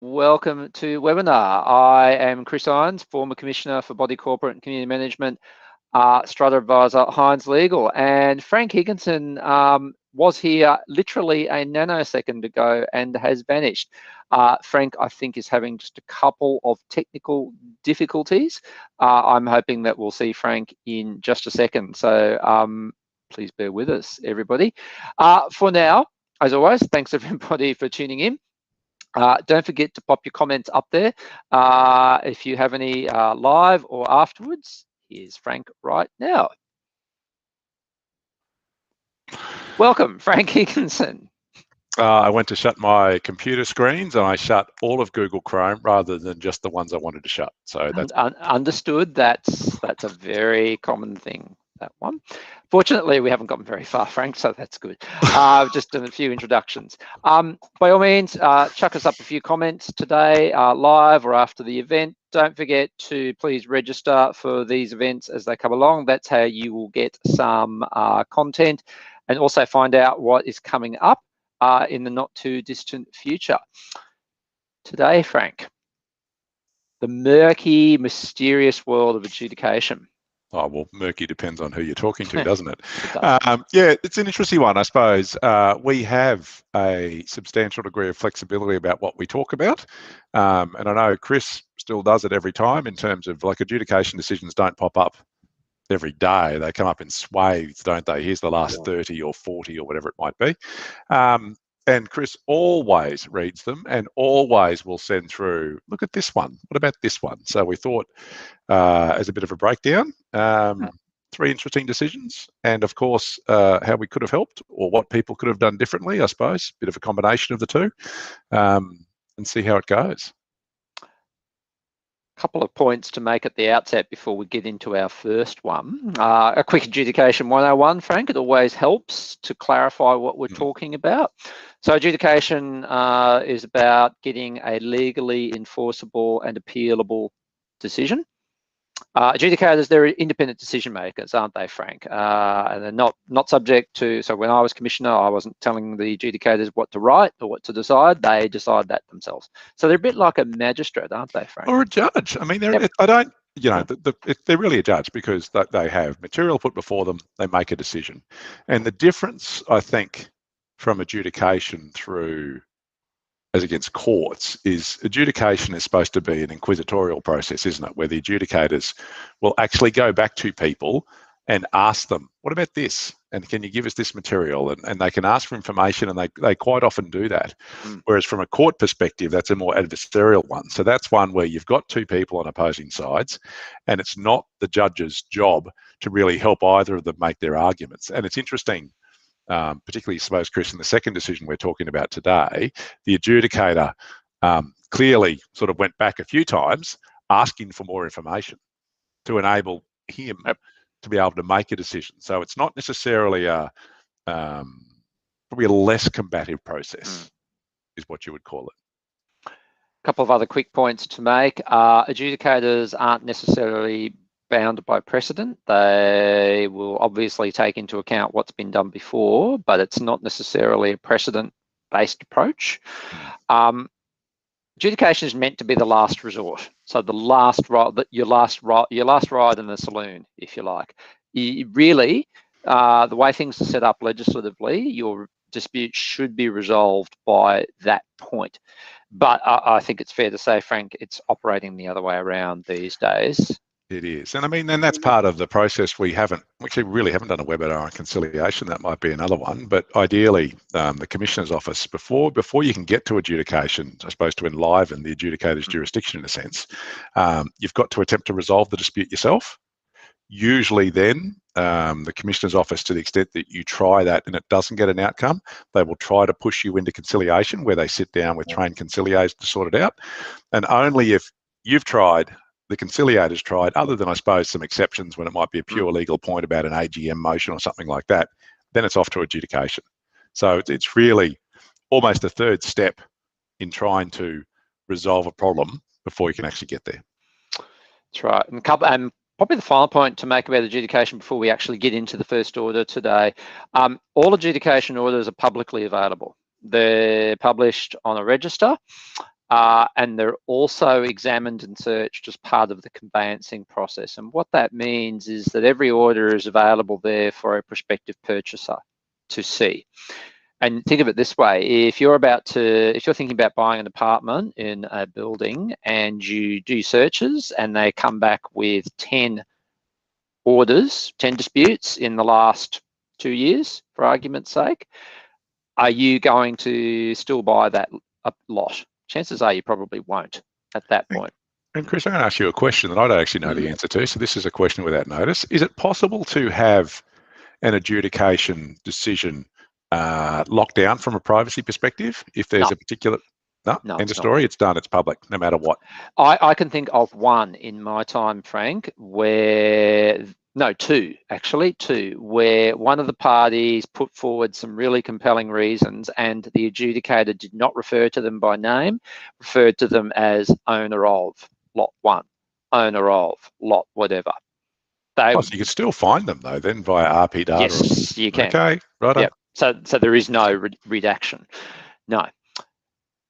Welcome to webinar. I am Chris Hynes, former Commissioner for Body Corporate and Community Management, Strata Advisor, Hynes Legal. And Frank Higginson was here literally a nanosecond ago and has vanished. Frank, I think, is having just a couple of technical difficulties. I'm hoping that we'll see Frank in just a second. So please bear with us, everybody. For now, as always, thanks everybody for tuning in. Don't forget to pop your comments up there if you have any live or afterwards. Here's Frank right now. Welcome, Frank Higginson. I went to shut my computer screens and I shut all of Google Chrome rather than just the ones I wanted to shut. So that's understood. That's a very common thing, that one. Fortunately, we haven't gotten very far, Frank, so that's good. Just a few introductions. By all means, chuck us up a few comments today, live or after the event. Don't forget to please register for these events as they come along. That's how you will get some content and also find out what is coming up in the not too distant future. Today, Frank, the murky, mysterious world of adjudication. Oh, well, murky depends on who you're talking to, doesn't it? It does. Yeah, it's an interesting one, I suppose. We have a substantial degree of flexibility about what we talk about. And I know Chris still does it every time in terms of, like, adjudication decisions don't pop up every day. They come up in swathes, don't they? Here's the last 30 or 40 or whatever it might be. And Chris always reads them and always will send through, look at this one. What about this one? So we thought, as a bit of a breakdown, 3 interesting decisions, and of course, how we could have helped or what people could have done differently, I suppose. Bit of a combination of the two, and see how it goes. Couple of points to make at the outset before we get into our first one. A quick adjudication 101, Frank. It always helps to clarify what we're talking about. So adjudication is about getting a legally enforceable and appealable decision. Adjudicators, they're independent decision makers, aren't they, Frank? And they're not subject to, so when I was commissioner, I wasn't telling the adjudicators what to write or what to decide. They decide that themselves. So they're a bit like a magistrate, aren't they, Frank? Or a judge. I mean, I don't, you know, they're really a judge because they have material put before them, they make a decision. And the difference, I think, from adjudication through as against courts is adjudication is supposed to be an inquisitorial process, isn't it? Where the adjudicators will actually go back to people and ask them, what about this? And can you give us this material? And they can ask for information, and they quite often do that. Whereas from a court perspective, that's a more adversarial one. So that's one where you've got 2 people on opposing sides, and it's not the judge's job to really help either of them make their arguments. And it's interesting, particularly, I suppose, Chris, in the second decision we're talking about today, the adjudicator clearly sort of went back a few times asking for more information to enable him to be able to make a decision. So it's not necessarily probably a less combative process, is what you would call it. A couple of other quick points to make. Adjudicators aren't necessarily bound by precedent. They will obviously take into account what's been done before, but it's not necessarily a precedent-based approach. Adjudication is meant to be the last resort. So the last ride, your last ride in the saloon, if you like. Really, the way things are set up legislatively, your dispute should be resolved by that point. But I think it's fair to say, Frank, it's operating the other way around these days. It is. And I mean, and that's part of the process. We actually really haven't done a webinar on conciliation. That might be another one. But ideally, the Commissioner's Office, before you can get to adjudication, I suppose to enliven the adjudicator's jurisdiction in a sense, you've got to attempt to resolve the dispute yourself. Usually then, the Commissioner's Office, to the extent that you try that and it doesn't get an outcome, they will try to push you into conciliation, where they sit down with trained conciliators to sort it out. And only if you've tried, the conciliators tried, other than, I suppose, some exceptions when it might be a pure legal point about an AGM motion or something like that, then it's off to adjudication. So it's really almost a third step in trying to resolve a problem before you can actually get there. That's right. And probably the final point to make about adjudication before we actually get into the first order today, all adjudication orders are publicly available. They're published on a register. and they're also examined and searched as part of the conveyancing process. And what that means is that every order is available there for a prospective purchaser to see. And think of it this way: if you're thinking about buying an apartment in a building and you do searches and they come back with 10 orders, 10 disputes in the last 2 years, for argument's sake, are you going to still buy that lot? Chances are you probably won't at that point. And Chris, I'm going to ask you a question that I don't actually know the answer to. So this is a question without notice. Is it possible to have an adjudication decision locked down from a privacy perspective if there's a particular... No, end of story. It's done. It's public, no matter what. I can think of one in my time, Frank, where... No, two, where one of the parties put forward some really compelling reasons and the adjudicator did not refer to them by name, referred to them as owner of lot 1, owner of lot whatever. So you could still find them though then via RP data? Yes, you can. Okay, right. Yep. So there is no redaction. No.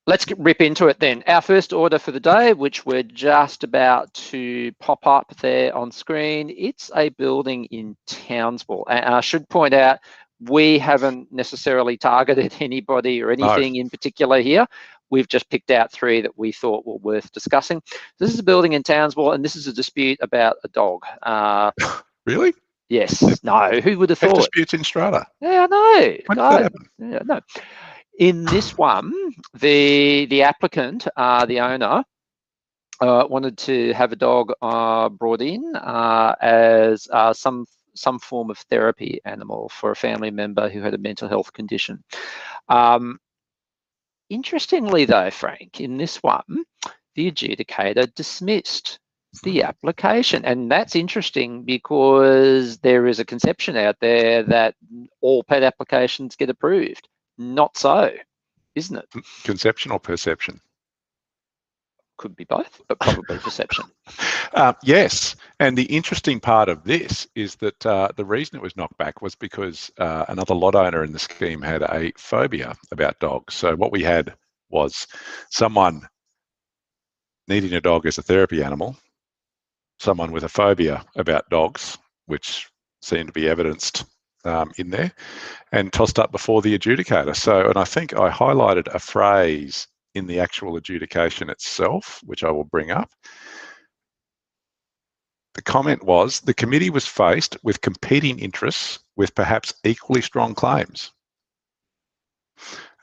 Let's rip into it then. Our first order for the day, which we're just about to pop up there on screen, it's a building in Townsville. And I should point out, we haven't necessarily targeted anybody or anything in particular here. We've just picked out 3 that we thought were worth discussing. This is a building in Townsville, and this is a dispute about a dog. Really? Yes. No, who would have thought? Disputes in Strata. Yeah, I know. When did that happen? Yeah, no. In this one, the applicant, the owner, wanted to have a dog brought in as some form of therapy animal for a family member who had a mental health condition. Interestingly, though, Frank, in this one, the adjudicator dismissed the application, and that's interesting because there is a conception out there that all pet applications get approved. Not so, isn't it? Conception or perception? Could be both, but probably perception. Yes, and the interesting part of this is that the reason it was knocked back was because another lot owner in the scheme had a phobia about dogs. So what we had was someone needing a dog as a therapy animal, someone with a phobia about dogs, which seemed to be evidenced in there, and tossed up before the adjudicator. So, and I think I highlighted a phrase in the actual adjudication itself, which I will bring up. The comment was, the committee was faced with competing interests with perhaps equally strong claims.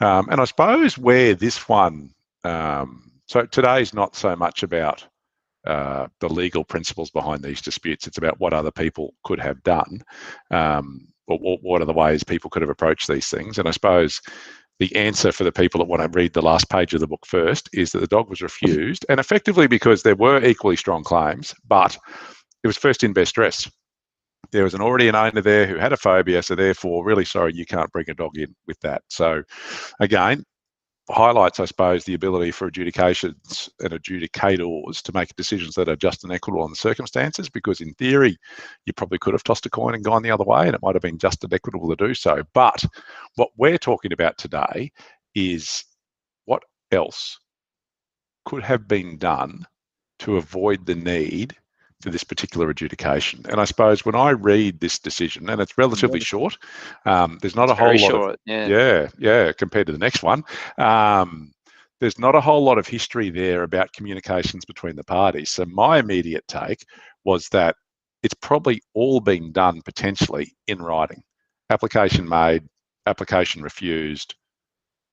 And I suppose where this one, so today's not so much about the legal principles behind these disputes, it's about what other people could have done, or what are the ways people could have approached these things. And I suppose the answer for the people that want to read the last page of the book first is that the dog was refused, and effectively because there were equally strong claims, but it was first in best dress. There was already an owner there who had a phobia, so therefore, really sorry, you can't bring a dog in with that. So again, highlights, I suppose, the ability for adjudications and adjudicators to make decisions that are just and equitable in the circumstances, because in theory, you probably could have tossed a coin and gone the other way, and it might have been just and equitable to do so. But what we're talking about today is what else could have been done to avoid the need for this particular adjudication. And I suppose when I read this decision, and it's relatively short, there's not a whole lot of, yeah, compared to the next one, there's not a whole lot of history there about communications between the parties. So my immediate take was that it's probably all been done potentially in writing. Application made, application refused,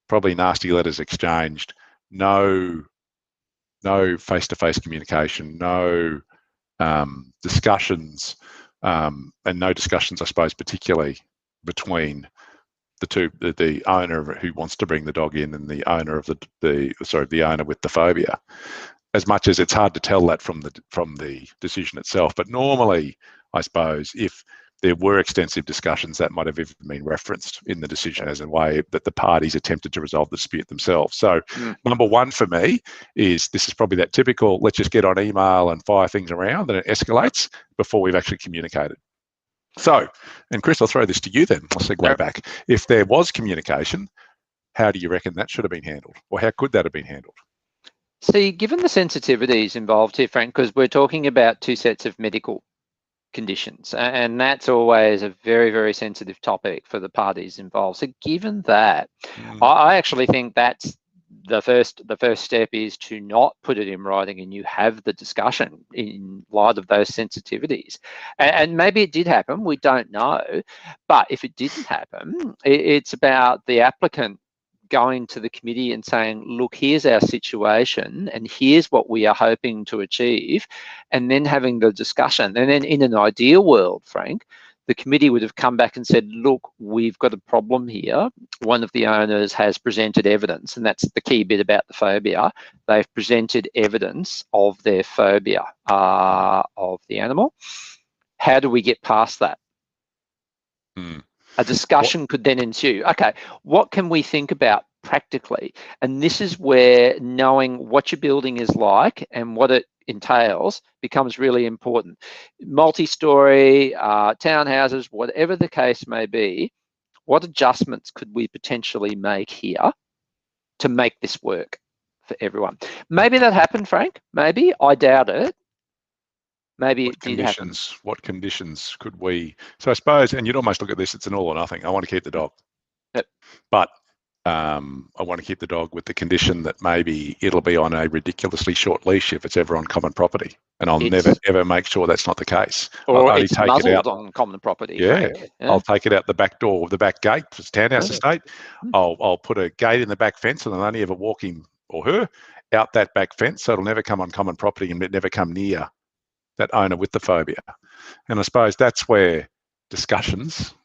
probably nasty letters exchanged, no face-to-face communication, no discussions, and no discussions, I suppose, particularly between the owner who wants to bring the dog in and the owner of the owner with the phobia. As much as it's hard to tell that from the decision itself, but normally, I suppose, if there were extensive discussions, that might have even been referenced in the decision as a way that the parties attempted to resolve the dispute themselves. So number one for me is, this is probably that typical, let's just get on email and fire things around, and it escalates before we've actually communicated. So, and Chris, I'll throw this to you then, I'll segue back. If there was communication, how do you reckon that should have been handled? Or how could that have been handled? See, given the sensitivities involved here, Frank, because we're talking about two sets of medical conditions, and that's always a very, very sensitive topic for the parties involved. So given that, I actually think that's the first step is to not put it in writing, and you have the discussion in light of those sensitivities. And maybe it did happen, we don't know, but if it didn't happen, it's about the applicant going to the committee and saying, look, here's our situation and here's what we are hoping to achieve, and then having the discussion. And then in an ideal world, Frank, the committee would have come back and said, look, we've got a problem here. One of the owners has presented evidence, and that's the key bit about the phobia. They've presented evidence of their phobia of the animal. How do we get past that? A discussion could then ensue. Okay, what can we think about practically? And this is where knowing what your building is like and what it entails becomes really important. Multi-story, townhouses, whatever the case may be, what adjustments could we potentially make here to make this work for everyone? Maybe that happened, Frank. Maybe. I doubt it. Maybe it did happen. What conditions could we? So I suppose, and you'd almost look at this, it's an all or nothing. I want to keep the dog. Yep. But I want to keep the dog with the condition that maybe it'll be on a ridiculously short leash if it's ever on common property. And I'll never, ever make sure that's not the case. Or I'll it's muzzled on common property. Yeah. I'll take it out the back door, the back gate, if it's townhouse estate. I'll put a gate in the back fence, and I'll only ever walk him or her out that back fence, so it'll never come on common property and never come near that owner with the phobia. And I suppose that's where discussions,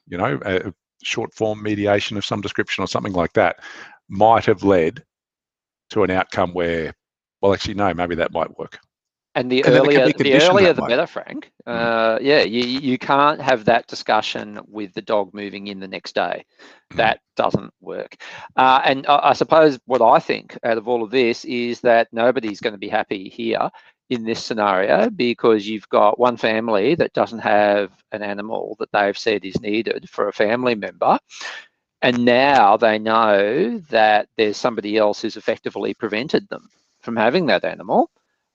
short form mediation of some description or something like that might have led to an outcome where, well, actually, no, maybe that might work. And the earlier the better, Frank. Yeah, you can't have that discussion with the dog moving in the next day. That doesn't work. And I suppose what I think out of all of this is that nobody's going to be happy here in this scenario, because you've got one family that doesn't have an animal that they've said is needed for a family member, and now they know that there's somebody else who's effectively prevented them from having that animal.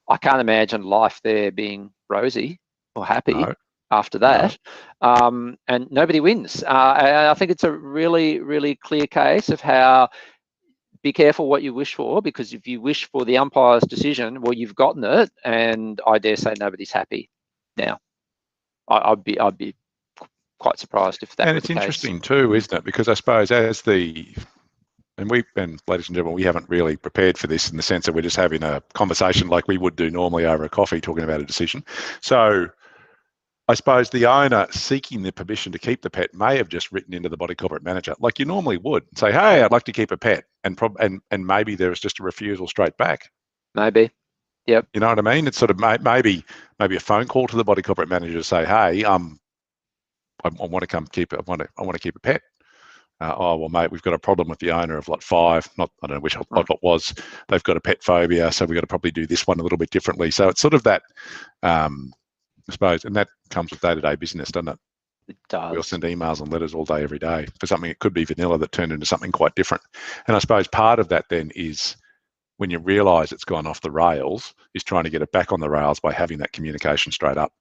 I can't imagine life there being rosy or happy after that. And nobody wins. And I think it's a really, really clear case of how, be careful what you wish for, because if you wish for the umpire's decision, well, you've gotten it, and I dare say nobody's happy now. I'd be quite surprised if that. And it's interesting too, isn't it? Because I suppose and ladies and gentlemen, we haven't really prepared for this in the sense that we're just having a conversation like we would do normally over a coffee, talking about a decision. So I suppose the owner seeking the permission to keep the pet may have just written into the body corporate manager, like you normally would, say, "Hey, I'd like to keep a pet," and maybe there was just a refusal straight back. Maybe, yep. You know what I mean? It's sort of maybe a phone call to the body corporate manager to say, "Hey, I want to come keep it. I want to keep a pet." Oh well, mate, we've got a problem with the owner of lot 5. I don't know which lot it was. They've got a pet phobia, so we've got to probably do this one a little bit differently. So it's sort of that. I suppose, and that comes with day-to-day business, doesn't it? It does. We all send emails and letters all day, every day for something. It could be vanilla that turned into something quite different. And I suppose part of that then is when you realise it's gone off the rails, is trying to get it back on the rails by having that communication straight up.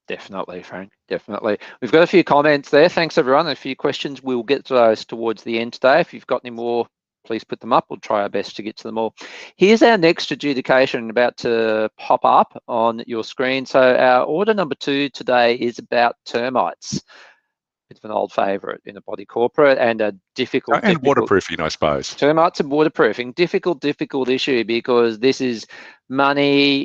Definitely, Frank, definitely. We've got a few comments there. Thanks, everyone. A few questions. We'll get to those towards the end today. If you've got any more, please put them up. We'll try our best to get to them all. Here's our next adjudication about to pop up on your screen. So our order number 2 today is about termites. It's an old favourite in a body corporate, and a difficult... And waterproofing, I suppose. Termites and waterproofing. Difficult issue, because this is money,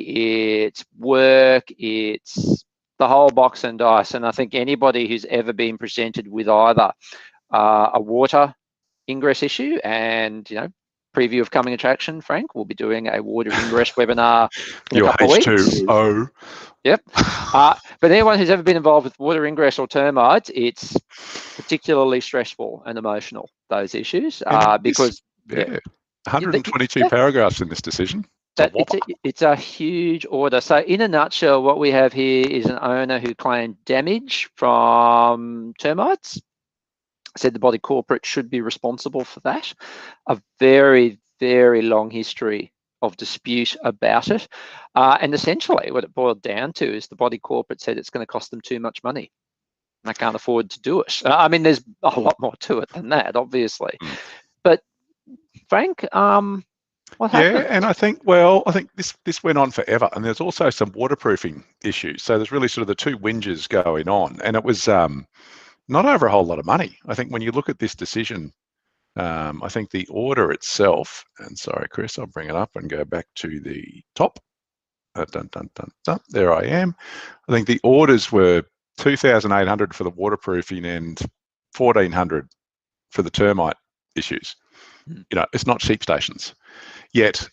it's work, it's the whole box and dice. And I think anybody who's ever been presented with either a water ingress issue and, preview of coming attraction, Frank, we'll be doing a water ingress webinar in a couple of weeks. H2O. Yep. But anyone who's ever been involved with water ingress or termites, it's particularly stressful and emotional, those issues, because 122 paragraphs in this decision. It's a huge order. So in a nutshell, what we have here is an owner who claimed damage from termites, said the body corporate should be responsible for that. A very, very long history of dispute about it. And essentially what it boiled down to is the body corporate said it's going to cost them too much money. I can't afford to do it. I mean, there's a lot more to it than that, obviously. But Frank, what happened? Yeah, and I think, well, I think this went on forever, and there's also some waterproofing issues. So there's really sort of the two whinges going on, and it was not over a whole lot of money. I think when you look at this decision, I think the order itself, and sorry, Chris, I'll bring it up and go back to the top. There I am. I think the orders were 2,800 for the waterproofing and 1,400 for the termite issues. You know, it's not sheep stations. Yet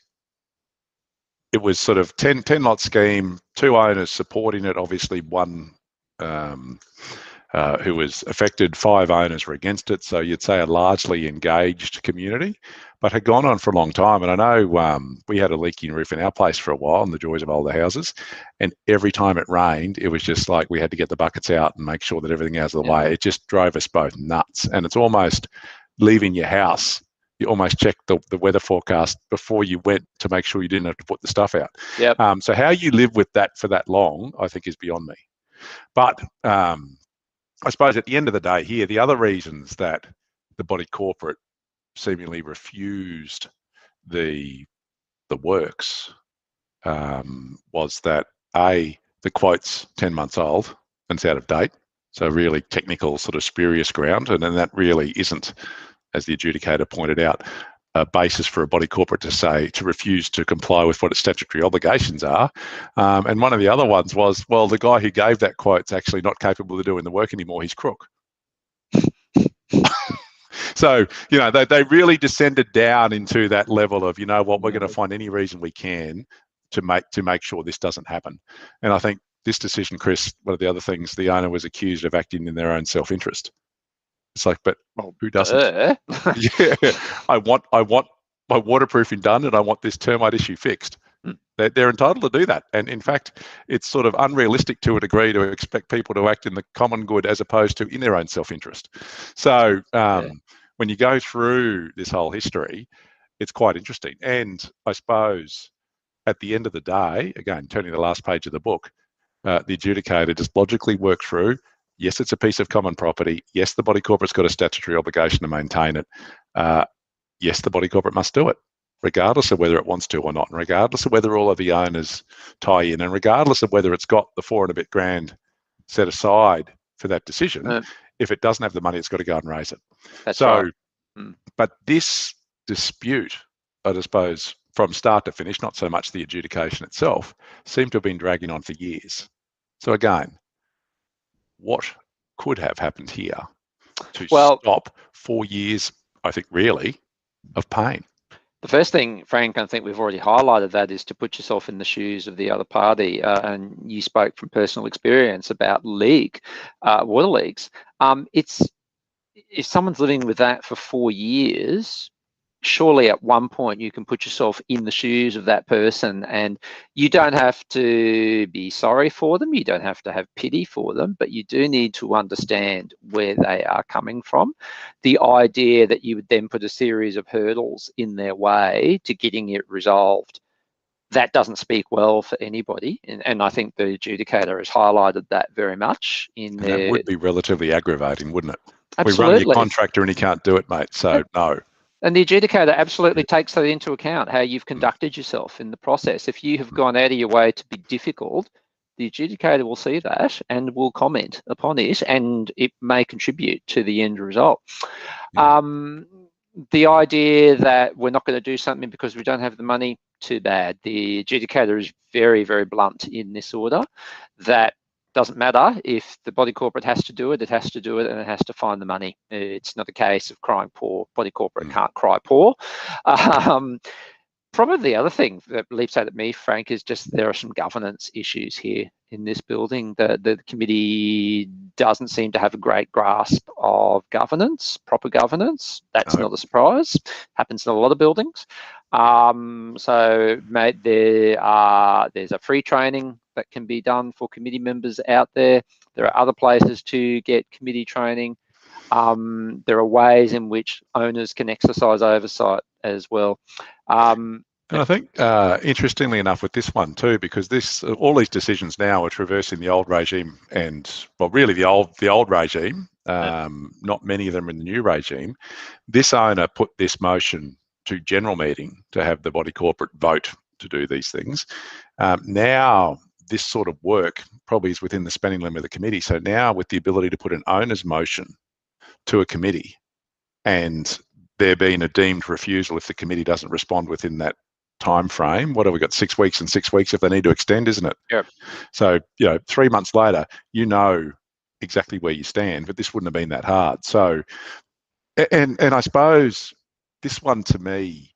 it was sort of 10 lot scheme, two owners supporting it, obviously one who was affected, 5 owners were against it. So you'd say a largely engaged community, but had gone on for a long time. And I know we had a leaking roof in our place for a while, in the joys of older houses. And every time it rained, it was just like we had to get the buckets out and make sure that everything out of the way. It just drove us both nuts. And it's almost leaving your house. You almost check the weather forecast before you went to make sure you didn't have to put the stuff out. Yep. So how you live with that for that long, I think, is beyond me. But I suppose at the end of the day here, the other reasons that the body corporate seemingly refused the works was that the quote's 10 months old and it's out of date. So really technical sort of spurious ground. And then that really isn't, as the adjudicator pointed out, a basis for a body corporate to refuse to comply with what its statutory obligations are. And one of the other ones was, well, the guy who gave that quote's actually not capable of doing the work anymore. He's crook. So, you know, they really descended down into that level of, you know what, we're going to find any reason we can to make sure this doesn't happen. And I think this decision, Chris, one of the other things, the owner was accused of acting in their own self-interest. It's like, but who doesn't? Yeah, I want my waterproofing done, and I want this termite issue fixed. They're entitled to do that. And in fact, it's sort of unrealistic to a degree to expect people to act in the common good as opposed to in their own self-interest. So when you go through this whole history, it's quite interesting. And I suppose at the end of the day, again, turning to the last page of the book, the adjudicator just logically worked through, yes, it's a piece of common property. Yes, the body corporate's got a statutory obligation to maintain it. Yes, the body corporate must do it, regardless of whether it wants to or not, and regardless of whether all of the owners tie in, and regardless of whether it's got the $4 and a bit grand set aside for that decision. If it doesn't have the money, it's got to go and raise it. That's right. But this dispute, I suppose, from start to finish, not so much the adjudication itself, seemed to have been dragging on for years. So again, what could have happened here to stop 4 years, I think, really, of pain? The first thing, Frank, I think we've already highlighted that, is to put yourself in the shoes of the other party. And you spoke from personal experience about water leaks. If someone's living with that for 4 years, surely at one point you can put yourself in the shoes of that person, and you don't have to be sorry for them, you don't have to have pity for them, but you do need to understand where they are coming from. The idea that you would then put a series of hurdles in their way to getting it resolved, that doesn't speak well for anybody. And I think the adjudicator has highlighted that very much in there. That would be relatively aggravating, wouldn't it? Absolutely. We run your contractor and he can't do it, mate, so no. And the adjudicator absolutely takes that into account, how you've conducted yourself in the process. If you have gone out of your way to be difficult, the adjudicator will see that and will comment upon it, and it may contribute to the end result. The idea that we're not going to do something because we don't have the money, too bad. The adjudicator is very, very blunt in this order. That doesn't matter. If the body corporate has to do it, it has to do it, and it has to find the money. It's not a case of crying poor. Body corporate can't cry poor. Probably the other thing that leaps out at me, Frank, is just there are some governance issues here in this building. The committee doesn't seem to have a great grasp of governance, proper governance. That's not a surprise. Happens in a lot of buildings. So, mate, there's a free training that can be done for committee members out there. There are other places to get committee training. There are ways in which owners can exercise oversight as well. And I think, interestingly enough, with this one too, because all these decisions now are traversing the old regime and, well, really the old regime. Not many of them in the new regime. This owner put this motion to general meeting to have the body corporate vote to do these things. Now, this sort of work probably is within the spending limit of the committee. So now, with the ability to put an owner's motion to a committee, and there being a deemed refusal if the committee doesn't respond within that time frame. What have we got? 6 weeks and 6 weeks if they need to extend, isn't it? Yep. So 3 months later, exactly where you stand, but this wouldn't have been that hard. So, and I suppose this one to me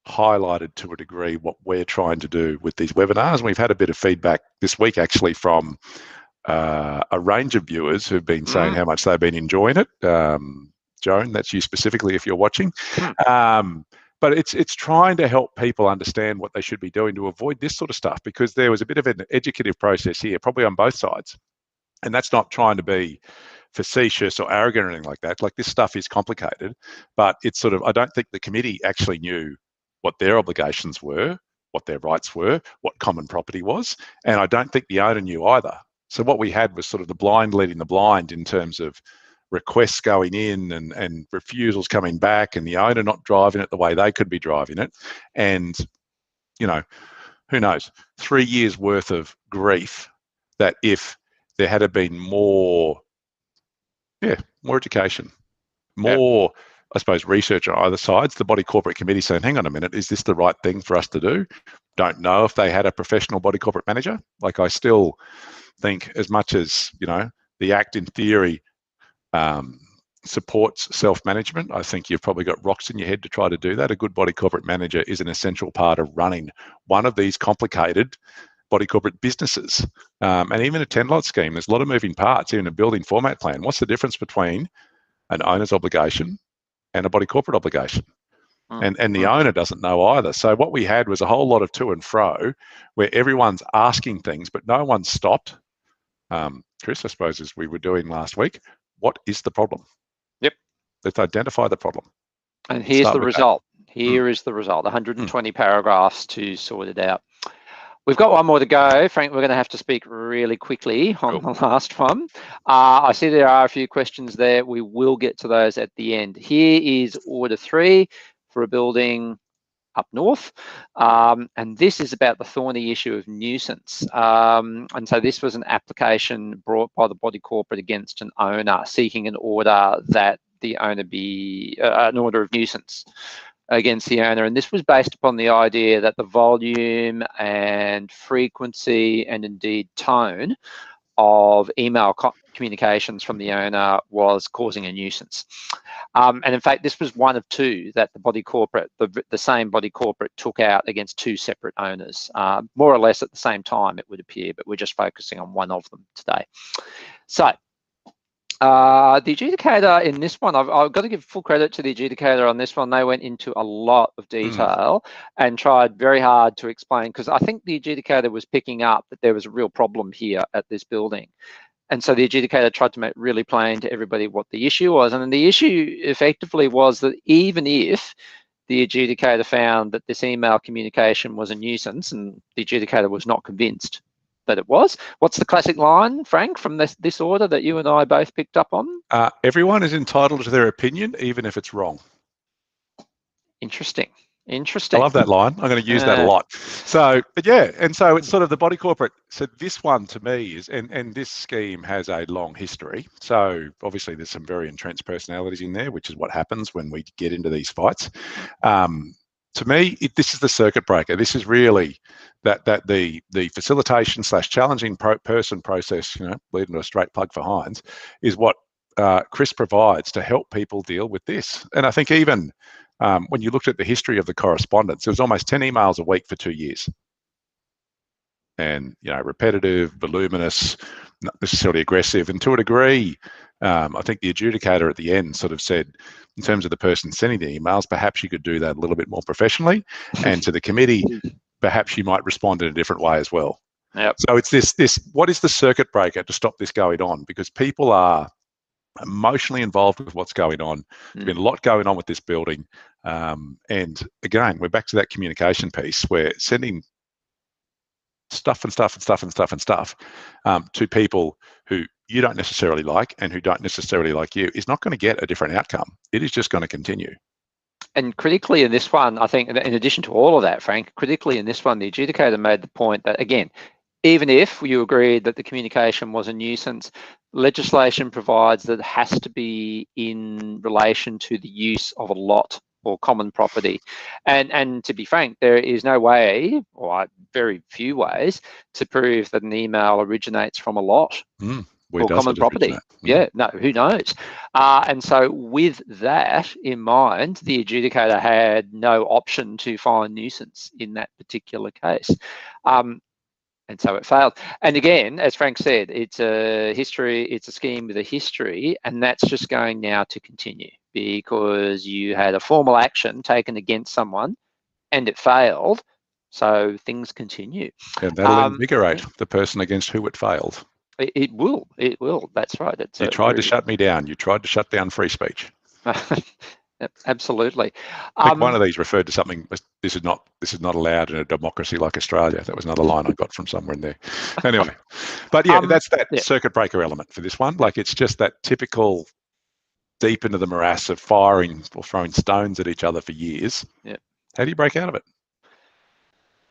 highlighted to a degree what we're trying to do with these webinars. And we've had a bit of feedback this week actually from a range of viewers who've been saying how much they've been enjoying it. Joan, that's you specifically if you're watching. But it's trying to help people understand what they should be doing to avoid this sort of stuff, because there was a bit of an educative process here, probably on both sides. And that's not trying to be facetious or arrogant or anything like that. Like, this stuff is complicated, but it's sort of, I don't think the committee actually knew what their obligations were, what their rights were, what common property was. And I don't think the owner knew either. So what we had was sort of the blind leading the blind in terms of requests going in and refusals coming back, and the owner not driving it the way they could be driving it. And, who knows, 3 years worth of grief that if there had been more education, more, I suppose, research on either sides, the body corporate committee saying, hang on a minute, is this the right thing for us to do? Don't know if they had a professional body corporate manager. Like, I still think, as much as, the Act in theory supports self-management, I think you've probably got rocks in your head to try to do that. A good body corporate manager is an essential part of running one of these complicated body corporate businesses. And even a 10-lot scheme, there's a lot of moving parts, even a building format plan. What's the difference between an owner's obligation and a body corporate obligation? And the owner doesn't know either. So what we had was a whole lot of to and fro where everyone's asking things, but no one stopped. Chris, I suppose, as we were doing last week, what is the problem? Yep. Let's identify the problem. And here's the result. Here is the result. 120 paragraphs to sort it out. We've got one more to go. Frank, we're going to have to speak really quickly on the last one. I see there are a few questions there. We will get to those at the end. Here is Order 3 for a building up north, and this is about the thorny issue of nuisance. And so this was an application brought by the body corporate against an owner seeking an order that the owner be an order of nuisance against the owner. And this was based upon the idea that the volume and frequency and indeed tone of email communications from the owner was causing a nuisance. And in fact, this was one of two that the body corporate, the same body corporate, took out against two separate owners, more or less at the same time, it would appear, but we're just focusing on one of them today. So the adjudicator in this one, I've got to give full credit to the adjudicator on this one. They went into a lot of detail and tried very hard to explain, because I think the adjudicator was picking up that there was a real problem here at this building. And so the adjudicator tried to make really plain to everybody what the issue was. And the issue effectively was that even if the adjudicator found that this email communication was a nuisance, and the adjudicator was not convinced that it was. What's the classic line, Frank, from this order that you and I both picked up on? Everyone is entitled to their opinion, even if it's wrong. Interesting. I love that line. I'm going to use that a lot. So, but yeah, and so it's sort of the body corporate. So this one to me is, and this scheme has a long history. So obviously there's some very entrenched personalities in there, which is what happens when we get into these fights. To me, this is the circuit breaker. This is really that the facilitation / challenging person process, leading to a straight plug for Hynes, is what Chris provides to help people deal with this. And I think even when you looked at the history of the correspondence, it was almost 10 emails a week for 2 years. And, repetitive, voluminous, not necessarily aggressive. And to a degree, I think the adjudicator at the end sort of said, in terms of the person sending the emails, perhaps you could do that a little bit more professionally. And to the committee, perhaps you might respond in a different way as well. Yep. So it's this, what is the circuit breaker to stop this going on? Because people are emotionally involved with what's going on. There's been a lot going on with this building. And again, we're back to that communication piece. We're sending stuff to people who you don't necessarily like and who don't necessarily like you is not going to get a different outcome. It is just going to continue. And critically in this one, I think, in addition to all of that, Frank, critically in this one, the adjudicator made the point that, again, even if you agreed that the communication was a nuisance, legislation provides that it has to be in relation to the use of a lot or common property. And to be frank, there is no way, or very few ways, to prove that an email originates from a lot or common property. Yeah, no, who knows? And so with that in mind, the adjudicator had no option to find nuisance in that particular case. And so it failed. And again, as Frank said, it's a history, it's a scheme with a history, and that's just going now to continue because you had a formal action taken against someone and it failed. So things continue. And that'll invigorate the person against who it failed. It will. That's right. You tried to shut me down. You tried to shut down free speech. Absolutely. I think one of these referred to something. This is not allowed in a democracy like Australia. That was another line I got from somewhere in there. Anyway, but yeah, that's that circuit breaker element for this one. Like it's just that typical deep into the morass of firing or throwing stones at each other for years. Yeah. How do you break out of it?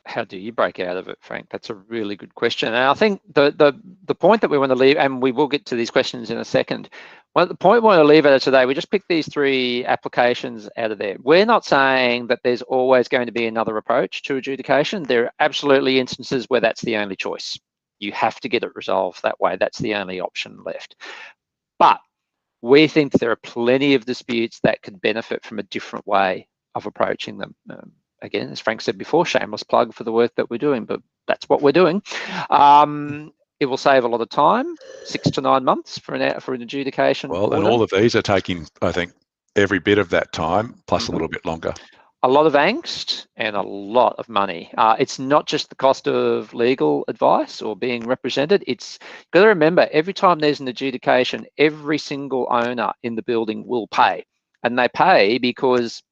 How do you break out of it, Frank? That's a really good question. And I think the point that we want to leave, and we will get to these questions in a second. Well, the point we want to leave out of today, we just picked these 3 applications out of there. We're not saying that there's always going to be another approach to adjudication. There are absolutely instances where that's the only choice. You have to get it resolved that way. That's the only option left. But we think there are plenty of disputes that could benefit from a different way of approaching them. Again, as Frank said before, shameless plug for the work that we're doing, but that's what we're doing. It will save a lot of time, 6 to 9 months for an adjudication. Well, and all of these are taking, I think, every bit of that time plus a little bit longer. A lot of angst and a lot of money. It's not just the cost of legal advice or being represented. It's got to remember, every time there's an adjudication, every single owner in the building will pay. And they pay because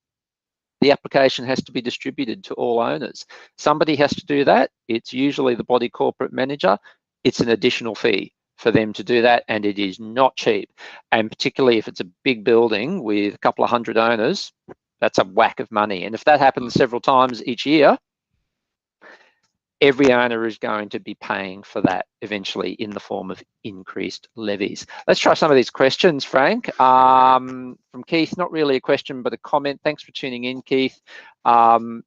the application has to be distributed to all owners. Somebody has to do that. It's usually the body corporate manager. It's an additional fee for them to do that, and it is not cheap. And particularly if it's a big building with a couple of hundred owners, that's a whack of money. And if that happens several times each year, every owner is going to be paying for that eventually in the form of increased levies. Let's try some of these questions, Frank. From Keith, not really a question, but a comment. Thanks for tuning in, Keith.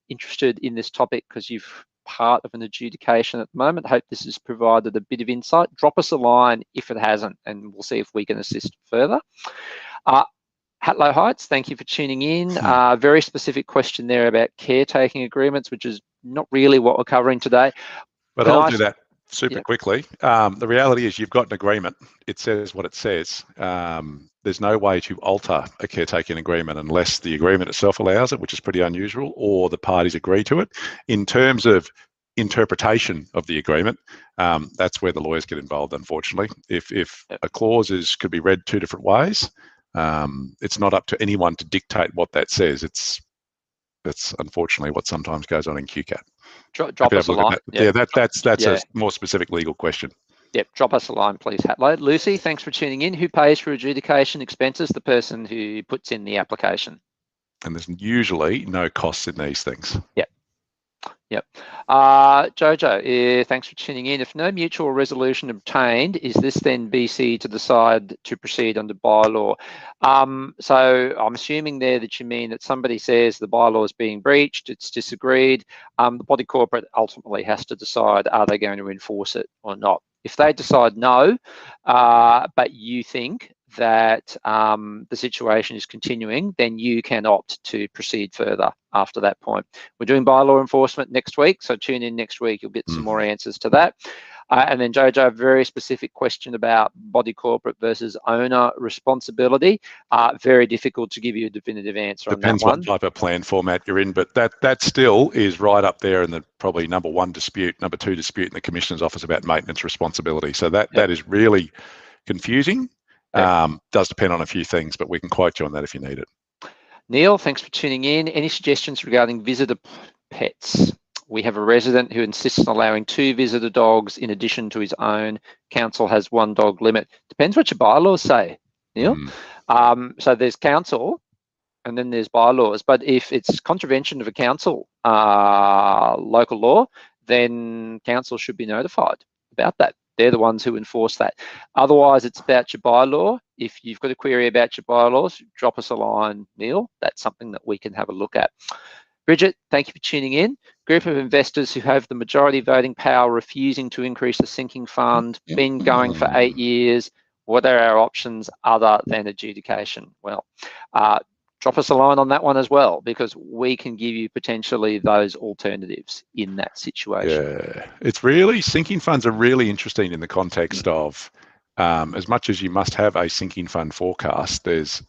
Interested in this topic because you've part of an adjudication at the moment. Hope this has provided a bit of insight. Drop us a line if it hasn't, and we'll see if we can assist further. Hatlow Heights, thank you for tuning in. Very specific question there about caretaking agreements, which is not really what we're covering today. But I'll do that super quickly. The reality is you've got an agreement. It says what it says. There's no way to alter a caretaking agreement unless the agreement itself allows it, which is pretty unusual, or the parties agree to it. In terms of interpretation of the agreement, that's where the lawyers get involved, unfortunately. If a clause could be read 2 different ways, it's not up to anyone to dictate what that says. That's unfortunately what sometimes goes on in QCAT. Drop us a line. That's a more specific legal question. Yep, drop us a line, please, Hatlow. Lucy, thanks for tuning in. Who pays for adjudication expenses? The person who puts in the application. And there's usually no costs in these things. Yep. Jojo, thanks for tuning in. If no mutual resolution obtained, is this then BC to decide to proceed under bylaw? So I'm assuming there that you mean that somebody says the bylaw is being breached, it's disagreed. The body corporate ultimately has to decide, are they going to enforce it or not? If they decide no, but you think that the situation is continuing, then you can opt to proceed further after that point. We're doing bylaw enforcement next week, so tune in next week, you'll get some more answers to that. And then Jojo, a very specific question about body corporate versus owner responsibility. Very difficult to give you a definitive answer on that one. Depends what type of plan format you're in, but that still is right up there in the probably number 1 dispute, number 2 dispute in the Commissioner's Office about maintenance responsibility. So that is really confusing. Does depend on a few things, but we can quote you on that if you need it. Neil, thanks for tuning in. Any suggestions regarding visitor pets? We have a resident who insists on allowing 2 visitor dogs in addition to his own. Council has 1 dog limit. Depends what your bylaws say, Neil. So there's council and then there's bylaws. But if it's contravention of a council local law, then council should be notified about that. They're the ones who enforce that. Otherwise, it's about your bylaw. If you've got a query about your bylaws, drop us a line, Neil. That's something that we can have a look at. Bridget, thank you for tuning in. Group of investors who have the majority voting power refusing to increase the sinking fund, been going for 8 years. What are our options other than adjudication? Well, drop us a line on that one as well, because we can give you potentially those alternatives in that situation. Yeah, it's really, sinking funds are really interesting in the context of, as much as you must have a sinking fund forecast, there's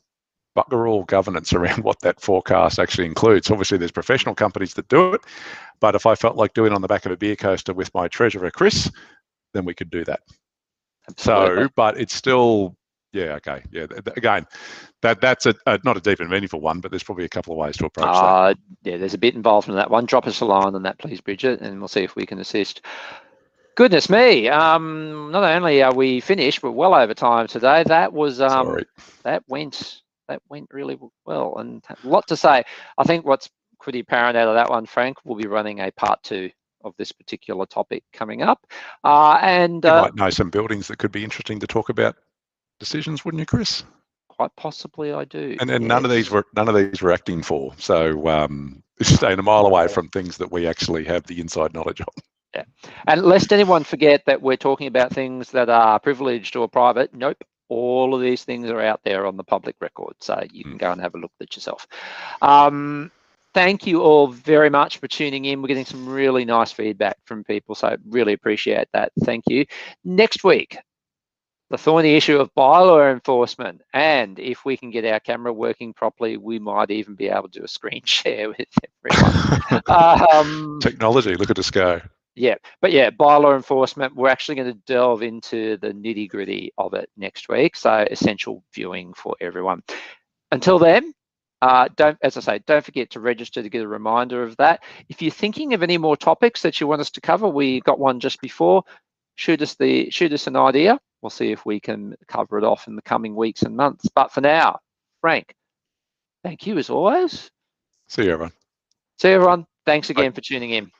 bugger all governance around what that forecast actually includes. Obviously, there's professional companies that do it, but if I felt like doing it on the back of a beer coaster with my treasurer, Chris, then we could do that. Absolutely. So, but it's still, yeah, okay, yeah. Again, that's not a deep and meaningful one, but there's probably a couple of ways to approach that. Yeah, there's a bit involved in that one. Drop us a line on that, please, Bridget, and we'll see if we can assist. Goodness me, not only are we finished, but well over time today. That was that went really well, and a lot to say. I think what's pretty apparent out of that one, Frank, we'll be running a part 2 of this particular topic coming up. And you might know some buildings that could be interesting to talk about decisions, wouldn't you, Chris? Quite possibly, I do. And yes. none of these we're acting for. So staying a mile away from things that we actually have the inside knowledge on. Yeah, and lest anyone forget that we're talking about things that are privileged or private. Nope. All of these things are out there on the public record, so you can go and have a look at it yourself. Thank you all very much for tuning in. We're getting some really nice feedback from people, so really appreciate that. Thank you. Next week, the thorny issue of bylaw enforcement, and if we can get our camera working properly, we might even be able to do a screen share with everyone. Technology, look at us go. Yeah, but yeah, bylaw enforcement, we're actually going to delve into the nitty-gritty of it next week, so essential viewing for everyone. Until then, as I say, don't forget to register to get a reminder of that. If you're thinking of any more topics that you want us to cover, we got one just before, shoot us an idea. We'll see if we can cover it off in the coming weeks and months. But for now, Frank, thank you as always. See you, everyone. See you, everyone. Thanks again for tuning in.